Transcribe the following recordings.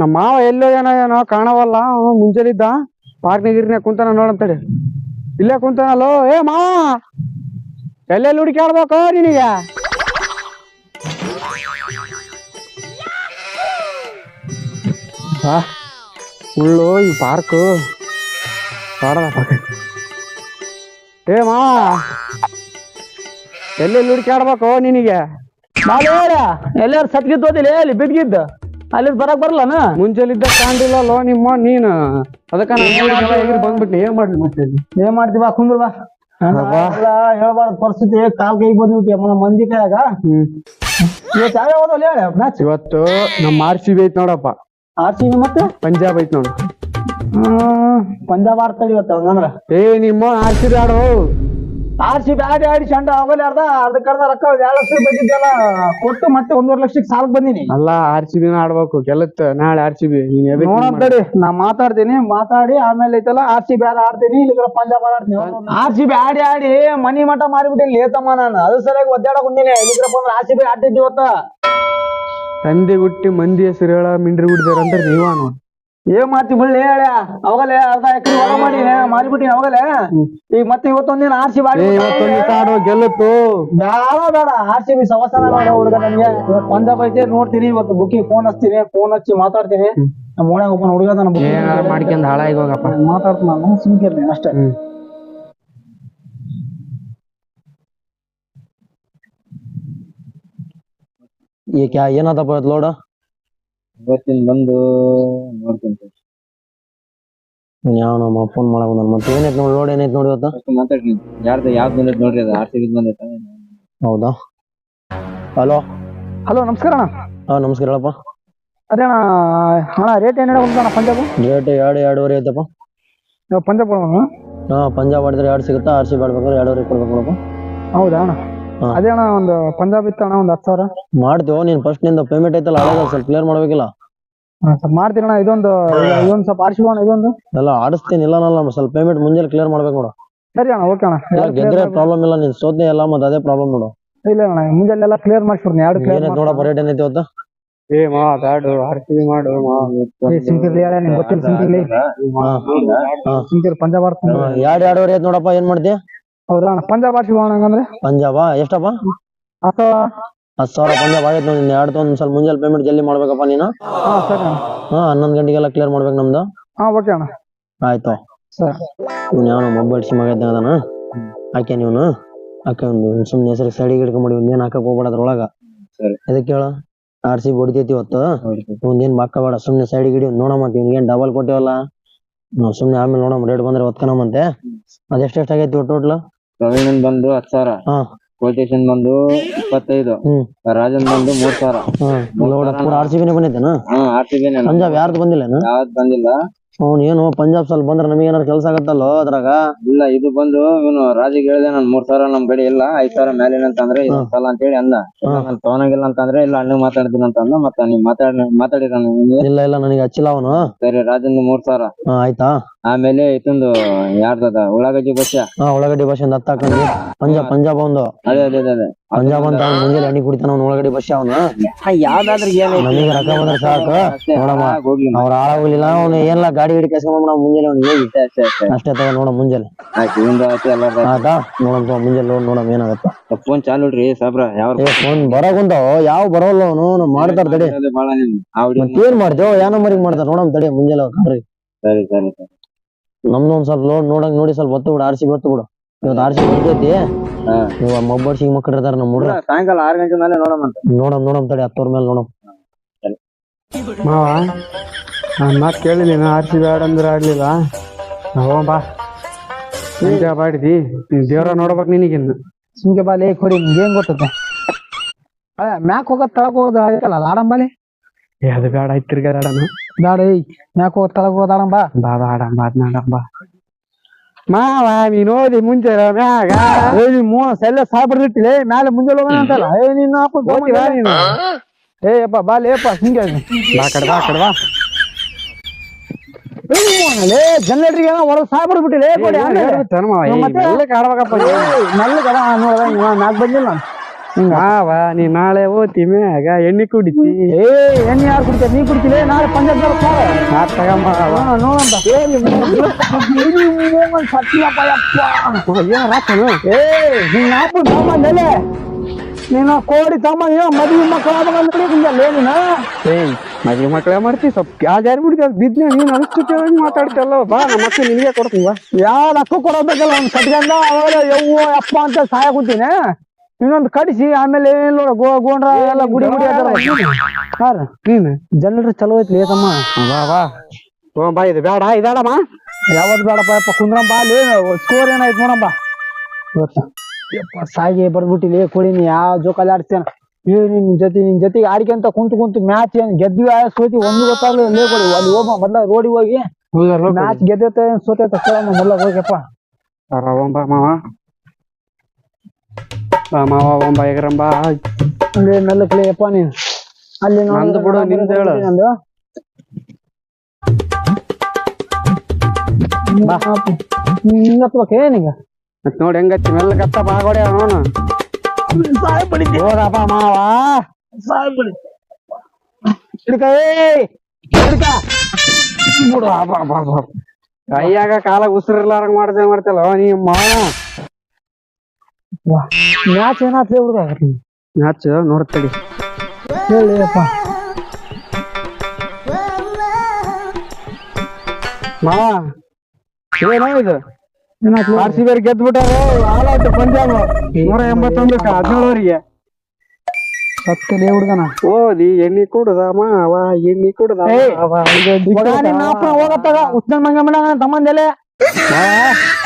ನಮ್ಮ ಮಾವ ಎಲ್ಲೋ ಏನೋ ಕಾಣವಲ್ಲ. ಮುಂಜಾನಿದ್ದ ಪಾರ್ಕ್ನ ಗಿರ್ನ ಕುಂತಾನ ನೋಡಂತೇಳಿ. ಇಲ್ಲೇ ಕುಂತಾನಲ್ಲೋ. ಏ ಮಾವ ಎಲ್ಲೆಲ್ಲಿ ಹುಡುಕಾಡ್ಬೇಕು ನಿನಗೆ? ಬಾ ಉಳ್ಳು ಈ ಪಾರ್ಕ್ ಏ ಮಾವ ಎಲ್ಲೆಲ್ಲಿ ಹುಡುಕಾಡ್ಬೇಕು ನಿನಗೆ? ಎಲ್ಲಾರು ಸತ್ಗಿದ್ದು ಹೋದಿಲ್ಲ ಅಲ್ಲಿ ಬಿದ್ಗಿದ್ದ ಅಲ್ಲಿ ಬರಕ್ ಬರಲ್ಲನ. ಮುಂಜಾನಿದ್ದ ಕಾಣಿಲ್ಲಲ್ಲೋ ನಿಮ್ಮ ನೀನು. ಅದಕ್ಕ ಬಂದ್ಬಿಟ್ನಿ. ಏನ್ ಮಾಡ್ಲಿ ಮತ್ತೆ? ಏನ್ ಮಾಡ್ತೀವ ಕುಂದ್ರ ಬಾ. ಹೇಳ್ಬಾರ್ದು ಪರಿಸ್ಥಿತಿ ಕಾಲ್ ಕೈ ಬಂದ್ಬಿಟ್ಟಿ ಮಂದಿ ಕೈಯಾಗ. ಇವತ್ತು ಯಾವ್ಯಾವ ಹೋದಲ್ಲ ಹೇಳ ಮ್ಯಾಚ್? ಇವತ್ತು ನಮ್ಮ RCB ಐತ್ ನೋಡಪ್ಪ. RCB ಮತ್ತೆ ಪಂಜಾಬ್ ಐತ್ ನೋಡು. ಪಂಜಾಬ್ ಆಡ್ತಾಳೆ ಇವತ್ತು. ಹಂಗಂದ್ರ ನಿಮ್ಮ RCB ಆಡು. RCB ಆಡಿ ಚಂಡ ಹೋಗಲಿ ಅರ್ಧಕ್ಕೆ ರೊಕ್ಕ 2 ಲಕ್ಷ ಬಂದಿದ್ದೆಲ್ಲ ಕೊಟ್ಟು ಮತ್ತೆ 1.5 ಲಕ್ಷಕ್ಕೆ ಸಾಲಕ್ ಬಂದಿನಿ. ಅಲ್ಲ RCB ಆಡ್ಬೇಕು. ಗೆಲ್ಲುತ್ತ ನಾಳೆ RCB. ನೋಡಂತಡಿ ನಾ ಮಾತಾಡಿ ಆಮೇಲೆ ಐತಲ್ಲ RCB ಆಡ್ತೀನಿ, ಇಲ್ಲಿ ಪಂಜಾಬ್ ಆಡ್ತೀನಿ. RCB ಆಡಿ ಮನಿ ಮಠ ಮಾರಿಬಿಟ್ಟಿನಿ ಲೇತಮ್ಮ ನಾನು. ಅದು ಸರಿಯಾಗಿ ಒದ್ದಾಡಕ್ ಬಂದಿನಿ. ಇಲ್ಲಿಗ್ರಪ್ಪ ಅಂದ್ರೆ RCB ಆಡ್ತಿದ್ವಿ ಇವತ್ತ. ತಂದೆ ಹುಟ್ಟಿ ಮಂದಿ ಹೆಸರು ಹೇಳ ಮಿಂಡ್ರಿ ಹುಡ್ದಾರ ಅಂದ್ರೆ ನೀವ ನೋಡ್. ಏನ್ ಮಾಡ್ತಿ ಬಿಡ್ಲಿ ಹೇಳ. ಅವಾಗಲೇ ಅರ್ಧ ಎಕರೆ ಹೊಲ ಮಾರಿಬಿಟ್ಟಿನಿ ಅವಾಗಲೇ. ಈಗ ಮತ್ತೆ ಇವತ್ತೊಂದಿನ RCB ಆಡು ಗೆಲ್ಲುತ್ತು. ಬೇಡ RCB ಸವಸಾನ ಮಾಡ ಹುಡುಗ ನನಗೆ. ಇವತ್ತು ಪಂಜಾಬ್ ಐತೆ ನೋಡ್ತೀನಿ. ಇವತ್ತು ಬುಕ್ಕಿಗೆ ಫೋನ್ ಹಚ್ಚಿ ಮಾತಾಡ್ತೀನಿ. ನಮ್ಮ ಓಣ್ಯಾಗ ಒಬ್ಬನ ಹುಡುಗ ಮಾಡ್ಕೊಂಡ್ ಹಾಳಾಗಿ ಹೋಗಪ್ಪ. ಮಾತಾಡ್ತೀನಿ ನಾನು ಸುಮ್ಕಿರ್ತೀನಿ ಅಷ್ಟೇ. ಈಗ ಏನದಪ್ಪ ಲೋಡ? ಇವತ್ತಿನ ಬಂದು ನೋಡ್ತೀನಿ. ಯಾವ ನಮ್ಮ ಫೋನ್ ಮಾಡಕ್ ಬಂದ. ಮತ್ತೆ ಏನೈತ್ ನೋಡಿ ಲೋಡ್ ಏನೈತ್ ನೋಡಿ ಇವತ್ತು ಮಾತಾಡ್ತೀನಿ. ಯಾವ್ದು ಬಂದೈತೆ ನೋಡ್ರಿ. ಅದು RCB ಬಂದೈತೆ. ಹೌದಾ? ಹಲೋ ನಮಸ್ಕಾರ ಅಣ್ಣ. ನಮಸ್ಕಾರ ಹೇಳಪ್ಪ. ಅದೇ ಅಣ್ಣ ರೇಟ್ ಏನ್ ಹೇಳ ಪಂಜಾಬ್? ರೇಟ್ 2.5 ಐತಪ್ಪ. ಪಂಜಾಬ್ ಪಂಜಾಬ್ ಆಡಿದ್ರೆ 2 ಸಿಗುತ್ತಾ? RCB ಆಡ್ಬೇಕಾದ್ರೆ 2.5 ಕೊಡ್ಬೇಕು ನೋಡಪ್ಪ. ಹೌದಾ ಅಣ್ಣ? ಅದೇ ಅಣ್ಣ ಒಂದು ಪಂಜಾಬ್ ಇತ್ತು ಅಣ್ಣ, ಒಂದು 10,000 ಮಾಡ್ತೀವೋ. ನೀನ್ ಫಸ್ಟ್ ನಿಂದ ಪೇಮೆಂಟ್ ಐತಲ್ಲ ಹಳೆದ ಸ್ವಲ್ಪ ಕ್ಲಿಯರ್ ಮಾಡ್ಬೇಕಿಲ್ಲ? ಸ್ವಲ್ಪ ಮಾಡ್ತೀನಿ ಅಣ್ಣ. ಇದೊಂದು ಸ್ವಲ್ಪ RCB ಅಣ್ಣ. ಇದೊಂದು ಎಲ್ಲ ಆಡಿಸ್ತೀನಿ. ಇಲ್ಲ ಸ್ವಲ್ಪ ಪೇಮೆಂಟ್ ಮುಂಜಾನೆ ಕ್ಲಿಯರ್ ಮಾಡ್ಬೇಕು ನೋಡು. ಸರಿ ಅಣ್ಣ, ಓಕೆ ಅಣ್ಣ. ಗೆದ್ರೆ ಪ್ರಾಬ್ಲಮ್ ಇಲ್ಲ, ನೀನ್ ಸೋತ್ನೆ ಎಲ್ಲ ಮತ್ತೆ ಅದೇ ಪ್ರಾಬ್ಲಮ್ ನೋಡು. ಇಲ್ಲ ಅಣ್ಣ, ಮುಂಜಾನೆ ಎಲ್ಲ ಕ್ಲಿಯರ್ ಮಾಡಿಸ್ಬಿಡ್ತೀನಿ. 2 ಕ್ಲಿಯರ್ ನೋಡಪ್ಪ. ರೇಟ್ ಏನೈತಿ ಇವತ್ತು? ಬ್ಯಾಡು RCB ಮಾಡು. ಸಿಂಕಿರ್ ಪಂಜಾಬ್ ಆಡ್ತೀನಿ. 2.5 ಐತ್ ನೋಡಪ್ಪ. ಏನ್ ಮಾಡ್ತಿ? ಹೌದಾ ಅಣ್ಣ? ಪಂಜಾಬ್ RCB ಹಂಗಂದ್ರೆ ಪಂಜಾಬಾ ಎಷ್ಟಪ್ಪ? 10,000 ಪಂಜಾಬ್ ಆಗೈತೆ ನೋಡಿ. 2 ಒಂದ್ ಸ್ವಲ್ಪ ಮುಂಜಾನೆ ಪೇಮೆಂಟ್ ಜಲ್ದಿ ಮಾಡ್ಬೇಕಪ್ಪ ನೀನು. ಸರಿ ಅಣ್ಣ. 11 ಗಂಟೆಗೆಲ್ಲ ಕ್ಲಿಯರ್ ಮಾಡ್ಬೇಕು ನಮ್ದು. ಓಕೆ ಅಣ್ಣ. ಆಯ್ತು. ಸರಿ. ಇವ್ನು ಯಾವ ಮೊಬೈಲ್ ಸಿಮ್ ಆಗೈತೆ ಅದಾನ ಆಕೆ ನೀವನು ಆಕೆ ಒಂದು ಸುಮ್ಮನೆ ಹೆಸರು ಸೈಡಿಗೆ ಹಿಡ್ಕೊಂಬಿಡಿ. ಒಂದೇನ್ ಹಾಕಕ್ ಹೋಗ್ಬೇಡ ಅದ್ರೊಳಗ. ಅದಕ್ಕೆ ಹೇಳ RCB ಹೊಡಿತೈತಿ ಇವತ್ತು. ಒಂದೇನ್ ಬಾಕ ಬೇಡ. ಸುಮ್ನೆ ಸೈಡ್ ಗಿಡಿ ನೋಡಮ್ಮ. ಏನ್ ಡಬಲ್ ಕೊಟ್ಟಿವಲ್ಲ ನಾವು. ಸುಮ್ನೆ ಆಮೇಲೆ ನೋಡಮ್ಮ. ರೇಟ್ ಬಂದ್ರೆ ಒತ್ಕನಮ್ಮಂತೆ. ಅದೆಷ್ಟೆಷ್ಟು ಆಗೈತಿ ಟೋಟಲ್? ಪ್ರವೀಣನ್ ಬಂದು 10,000. ಕೋಟೇಶನ್ ಬಂದು 25. ರಾಜನ್ ಬಂದು 3,000. RCB ಬಂದೈತೇನ? RCB ಪಂಜಾಬ್ ಯಾರ್ದು ಬಂದಿಲ್ಲ? ಯಾವ್ದು ಬಂದಿಲ್ಲ. ಅವ್ನು ಏನು ಪಂಜಾಬ್ ಸ್ವಲ್ಪ ಬಂದ್ರೆ ನಮಗೆ ಏನಾರು ಕೆಲಸ ಆಗತ್ತಲ್ಲೋ ಅದ್ರಾಗ. ಇಲ್ಲ ಇದು ಬಂದು ಇವನು ರಾಜಿಗೆ ಹೇಳಿದೆ ನಾನು 3,000 ನಮ್ ಕಡೆ ಇಲ್ಲ 5,000 ಮೇಲಿನ ಅಂತಂದ್ರೆ ಸಲ ಅಂತ ಹೇಳಿ ಅಂದ. ನಾನು ತಗೊಳಂಗಿಲ್ಲ ಅಂತಂದ್ರೆ ಇಲ್ಲ ಅಣ್ಣ ಮಾತಾಡ್ತೀನಿ ಅಂತ ಅಂದ. ಮತ್ತೆ ನೀವ್ ಮಾತಾಡಿರ? ಇಲ್ಲ ನನಗೆ ಹಚ್ಚಿಲ್ಲ ಅವನು. ಸರಿ ರಾಜನ್ 3,000. ಆಯ್ತಾ. ಆಮೇಲೆ ಇತ್ತೊಂದು ಯಾರ್ದದ ಉಳ್ಳಾಗಡ್ಡಿ ಬಸ್ಸ. ಉಳ್ಳಾಗಡ್ಡಿ ಬಸ್ ಒಂದು 10 ಹಾಕೊಂಡಿ. ಪಂಜಾಬ್ ಒಂದು. ಅದೇ ಪಂಜಾಬ್ ಅಂತ ಮುಂಜಾನೆ ಎಣ್ಣೆ ಕುಡಿತಾನ ಅವ್ನು. ಉಳ್ಳಾಗಡ್ಡಿ ಬಸ್ ಅವನು. ಯಾವ್ದಾದ್ರೆ ನಮಗೆ ರೊಕ್ಕ ಬಂದ್ರೆ ಸಾಕು ನೋಡಮ್ಮ. ಅವ್ರ ಹಾಳಾಗ್ಲಿಲ್ಲ. ಅವ್ನು ಏನಿಲ್ಲ ಗಾಡಿ ಹಿಡಿ ಕೆಸ್ಕೊಂಡ್ ನಾವು ಮುಂಜಾನೆ ಅವ್ನಿಗೆ ಹೋಗಿ ಅಷ್ಟೇ ತಗ ನೋಡ ಮುಂಜಾನೆ. ಆಯ್ತಾ ನೋಡಂತ ಮುಂಜಾನೆ ಲೋಡ್ ನೋಡಮ್ ಏನಾಗತ್ತ. ಫೋನ್ ಚಾಲು ಇಡ್ರಿ ಸಾಬ್ರ. ಫೋನ್ ಬರೋಕುಂತಾವ ಯಾವ ಬರೋಲ್ಲ ಅವನು. ಮಾಡ್ತಾರ ತಡಿ. ಏನ್ ಮಾಡ್ತೇವ ಯಾವ ನಂಬರಿಗೆ ಮಾಡ್ತಾರ ನೋಡಮ್ ತಡಿ ಮುಂಜಾನೆ ಅವ್ರಿ. ಸರಿ ನಮ್ದು ಒಂದ್ ಸ್ವಲ್ಪ ಲೋಡ್ ನೋಡಿ ಸ್ವಲ್ಪ ಹೊತ್ತು ಬಿಡು. RCB ಹೊತ್ತು ಬಿಡು. ಇವತ್ತು RCB ಬರ್ತೈತಿ. ಇವಾಗ ಮೊಬ್ಬರ್ ಸಿಂಗ್ ಮಕ್ಕಳು ಇರ್ತಾರ ನಮ್ಮ ಹುಡ್ರ. ಸಾಯಂಕಾಲ 6 ಗಂಟೆ ಮೇಲೆ ನೋಡಮ್ ತಡಿ. 10 ಮೇಲೆ ನೋಡಮ್. ಮಾವ ನಾನ್ ಮಾತು ಕೇಳಿದೀನ. RCB ಆಡಂದ್ರೆ ಆಡ್ಲಿಲ್ಲ. ಬಾ ಪಂಜಾಬ್ ಆಡಿದಿ. ದೇವ್ರ ನೋಡ್ಬೇಕ್ ನಿನಗಿನ್ನು. ಸುಮ್ಕೆ ಬಾಲಿ ಕೊಡಿ. ನಿಮ್ಗೆ ಏನ್ ಗೊತ್ತೈತೆ? ಮ್ಯಾಕ್ ಹೋಗೋದ್ ತಳಕ್ ಹೋಗೋದು ಆಯ್ತಲ್ಲ ಆಡಂಬಾಲಿ. ಅದು ಬೇಡ ಆಯ್ತು. ತಿರ್ಗಾಡಣ ಬೇಡ. ಮ್ಯಾಕ್ ಹೋಗೋದ್ ತಳಕ್ ಹೋಗೋದ್ ಆಡಂಬಾ. ಆಡಂಬ ಅದ್ನಾಡಂಬ. ಮಾವ ನೀನ್ ಓದಿ ಮುಂಚೆ ಮ್ಯಾಗ ಸೆಲ್ಲ ಸಾಯ್ಬಿಡ್ತಿಟ್ಟಿಲ್ಲ ಮೇಲೆ ಮುಂಜಾನೆ ಹೋಗೋಣ ಅಂತಲ್ಲ. ನೀನು ಹಾಕೋತೀವ ನೀನು. ಯಪ್ಪ ಬಾಲಿ ಯಪ್ಪ ಹಿಂಗೆ ಬಾ ಕಡೆ ಬಾ. ಜನರೇಟ್ರಿಗೆ ಹೊರಗೆ ಸಾಯ್ಬಿಡ್ಬಿಟ್ಟಿಲ್ಲ. ಆಡ್ಬೇಕಪ್ಪ. ನಾಲ್ಕು ಬಂದಿಲ್ಲ ನಾನು. ಮಾವ ನೀ ನಾಳೆ ಓದ್ತಿ ಮ್ಯಾಗ ಎಣ್ಣೆ ಕುಡಿತಿ ಏ ಎಣ್ಣೆ ಯಾರು ಕುಡಿತ ನೀ ಕುಡಿತಿಲ್ಲ ನಾಳೆ ಪಂಚಾಯತ್ ತಗಂಬ ನೋಡಂತ ಸತ್ತಿಯಪ್ಪ ಯಪ್ಪ ಏನ್ ರಾಕನು ಏ ಹಿಂಗ ಹಾಕು ತಮ್ಮಂದಲೆ ನೀನು ಕೋಡಿ ತಮ್ಮ ಮದುವೆ ಮಕ್ಕಳು ನೀನು ಏಯ್ ಮದ್ವೆ ಮಕ್ಳೇ ಮಾಡ್ತಿ ಸ್ವಲ್ಪ ಯಾರು ಬಿಡ್ತಿ ಬಿದ್ನೆ ನೀನ್ ಅಷ್ಟು ಕೇಳಿ ಮಾತಾಡ್ತಲ್ಲ ಬಾ ನಮ್ಮ ಮಕ್ಳು ನಿನಗೆ ಕೊಡ್ತೀವ ಯಾವ್ದು ಅಕ್ಕ ಕೊಡಬೇಕಲ್ಲ ಅವ್ನು ಕಟ್ಕೊಂಡ ಅವಾಗ ಯವ್ವ ಅಪ್ಪ ಅಂತ ಸಹಾಯ ಕೂತೀನಿ ಇನ್ನೊಂದು ಕಡಿಸಿ ಆಮೇಲೆ ಏನಿಲ್ಲ ಗೋಂಡ್ರ ಎಲ್ಲ ಗುಡಿ ಗುಡಿ ಹಾರ ನೀನು ಜನರು ಚಲೋ ಐತ್ಲಿ ತಮ್ಮ ಬಾ ಬಾ ಓ ಬಾ ಇದು ಬೇಡ ಇದಾಡಮ್ಮ ಯಾವತ್ತು ಬೇಡಪ್ಪ ಯಪ್ಪ ಕುಂದ್ರಮ್ಮ ಅಲ್ಲಿ ಸ್ಕೋರ್ ಏನಾಯ್ತು ನೋಡಮ್ಮ ಯಪ್ಪ ಸಾಗಿ ಬರ್ಬಿಟ್ಟಿಲಿ ಕೊಡಿನಿ ಯಾವ ಜೋಕಾಲಿ ಆಡ್ತೇನ ನಿನ್ ಜೊತೆಗೆ ಆಡ್ಕೊಂತ ಕುಂತು ಮ್ಯಾಚ್ ಏನ್ ಗೆದ್ವಿ ಸೋತಿ ಒಂದು ಗೊತ್ತಾಗ್ಲಿ ಲೇ ಕೊಡಿ ಅಲ್ಲಿ ಹೋಗ ಮೊದ್ಲ ರೋಡಿಗೆ ಹೋಗಿ ಮ್ಯಾಚ್ ಗೆದ್ದೈತೆ ಸೋತೈತೆ ಕೇಳಮ್ಮ ಮೊದ್ಲ ಹೋಗ್ಯಪ್ಪ ಬಾ ಮಾವ ಬಾ ಮಾವ ಒಂಬ ಎಗರಂಬ ಅಲ್ಲಿ ಮೆಲ್ಲಕ್ಲಿ ಯಪ್ಪ ನೀನ್ ಅಲ್ಲಿ ನಂದು ಬಿಡು ನಿಂದ ಹೇಳು ಏನಿಗ ಮತ್ ನೋಡಿ ಹೆಂಗಚ್ಚಿ ಮೆಲ್ಲ ಕತ್ತ ಬಾಗೋಡೆ ಅವನು ಹೋದಪ್ಪ ಮಾವ ಕೈಯಾಗ ಕಾಲ ಉಸಿರಿರ್ಲಾರಂಗ್ ಮಾಡ್ತಲ್ಲ ನೀ ಮಾವ ಮ್ಯಾಚ್ ಏನಾಗ್ತದೆ ಹುಡುಗ ಮ್ಯಾಚ್ ನೋಡ್ತಡಿ ಹೇಳಿಯಪ್ಪ ಮಾವ ಏನೋ ಇದು ಏನಾಗ್ತದೆ RCB ಗೆದ್ಬಿಟ್ಟಾರೆ ಆಲ್ ಔಟ್ ಪಂಜಾಬ್ 181 17 ಸತ್ತಲೇ ಹುಡುಗನ ಓದಿ ಎಣ್ಣಿ ಕುಡ್ದ ಮಾವ ಎಣ್ಣಿ ಕುಡ್ದ ಹೋಗತ್ತಾಗ ಉತ್ತರ ಮಂಗ ಮಾಡ ತಮ್ಮಂದೆಲೆ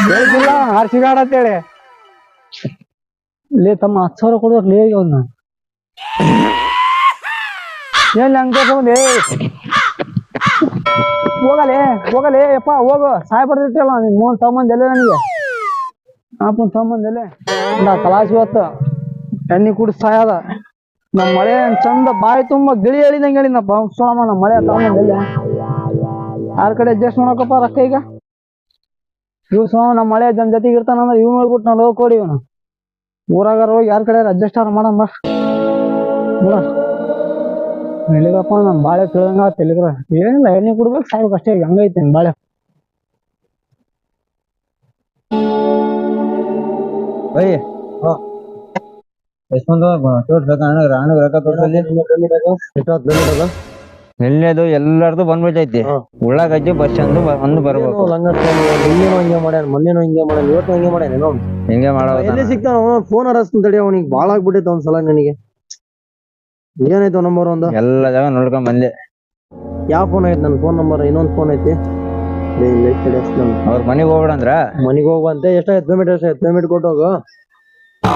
ಹೇಳ್ತಿಲ್ಲ RCB ಆಡತ್ತೇಳಿ ಲೇ ತಮ್ಮ 10,000 ಕೊಡ್ಬೇಕು ಲೇ ಅವ್ನ ಏನ್ ಹಂಗ ತಗೊಂಡೆ ಹೋಗಲೇ ಯಪ್ಪ ಹೋಗು ಸಾಯ್ ಬರ್ತಿರ್ತಲ್ಲ ನಿನ್ ಮೂನ್ ತಮ್ಮಂದೆಲೆ ನನಗೆ ಅಪ್ಪನ್ ತಮ್ಮಂದೆಲೆ ಕಲಾಸಿ ಹೊತ್ತು ಎಣ್ಣೆ ಕುಡಿ ಸಾಯದ ನಮ್ಮ ಮಳೆ ಚಂದ ಬಾಯಿ ತುಂಬ ಗಿಳಿ ಹೇಳಿದಂಗೆ ಹೇಳಿನಪ್ಪ ಸೋಮ ನಮ್ಮ ಮಳೆ ತಗೊಂಡೆಲ್ಲ ಯಾರ ಕಡೆ ಅಡ್ಜಸ್ಟ್ ಮಾಡಕಪ್ಪ ರೊಕ್ಕ ಈಗ ಇವ್ ಸೋಮ ನಮ್ಮ ಮಳೆ ಜನ ಜೊತೆಗೆ ಇರ್ತಾನಂದ್ರೆ ಇವ್ ನೋಡ್ಬಿಟ್ಟು ನಾವು ಲೋ ಕೊಡಿ ಇವನು ಊರಾಗಾರ ಹೋಗಿ ಯಾರ ಕಡೆ ಅಡ್ಜಸ್ಟ್ ಆರ ಮಾಡಮ್ಮ ಎಲ್ಲಿಗಪ್ಪ ನಮ್ ಬಾಳೆ ತಿಳಂಗ ತೆಲಿಗ್ರ ಏನಿಲ್ಲ ಎಣ್ಣೆ ಕುಡ್ಬೇಕು ಸಾಯ್ಬೇಕು ಅಷ್ಟೇ ಹಂಗೈತೆ ಬಾಳೆ ಎಲ್ಲಿದು ಎಲ್ಲಾರ್ದು ಬಂದ್ಬಿಟ್ಟೈತಿ ಉಳ್ಳಾಗಡ್ಡಿ ಬಸ್ ಸ್ಟ್ಯಾಂಡ್ ಒಂದು ಬರ್ಬೇಕು ಹಿಂಗೆ ಮಾಡ್ಯಾನ ಮೊನ್ನೆನೂ ಹಿಂಗೆ ಮಾಡ್ಯಾನ ಇವತ್ತು ಹಿಂಗೆ ಮಾಡ್ಯಾನ ಹಿಂಗೆ ಮಾಡೋ ಎಲ್ಲಿ ಸಿಗ್ತಾನ ಫೋನ್ ಹರಸ್ತೀನಿ ತಡಿ ಅವನಿಗೆ ಬಾಳ ಆಗ್ಬಿಟ್ಟೈತೆ ಒಂದ್ಸಲ ನನಗೆ ಏನಾಯ್ತು ನಂಬರ್ ಒಂದು ಎಲ್ಲ ಜಾಗ ನೋಡ್ಕೊಂಡ್ ಬಂದೆ ಯಾವ ಫೋನ್ ಐತಿ ನನ್ನ ಫೋನ್ ನಂಬರ್ ಇನ್ನೊಂದು ಫೋನ್ ಐತಿ ಅವ್ರ ಮನೆಗೆ ಹೋಗ್ಬಿಡಂದ್ರ ಮನೆಗೆ ಹೋಗುವಂತೆ ಎಷ್ಟಾಯ್ತು ಪೇಮೆಂಟ್ ಎಷ್ಟಾಯ್ತು ಪೇಮೆಂಟ್ ಕೊಟ್ಟೋಗು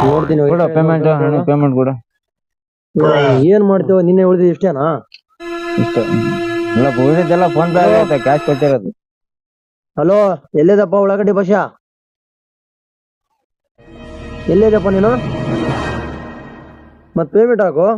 ನೋಡ್ತೀನಿ ಪೇಮೆಂಟ್ ಕೊಡು ಏನ್ ಮಾಡ್ತೇವ ನಿನ್ನೆ ಉಳಿದ ಇಷ್ಟೇನಾ ಇಷ್ಟ ಎಲ್ಲ ಉಳಿದಿದ್ದೆಲ್ಲ ಫೋನ್ ಪೇ ಆಗೈತೆ ಕ್ಯಾಶ್ ಕೊಟ್ಟಿರೋದು ಹಲೋ ಎಲ್ಲಿದಪ್ಪ ಉಳ್ಳಾಗಡ್ಡಿ ಬಸ್ಯಾ ಎಲ್ಲಿದಪ್ಪ ನೀನು ಮತ್ ಪೇಮೆಂಟ್ ಹಾಕು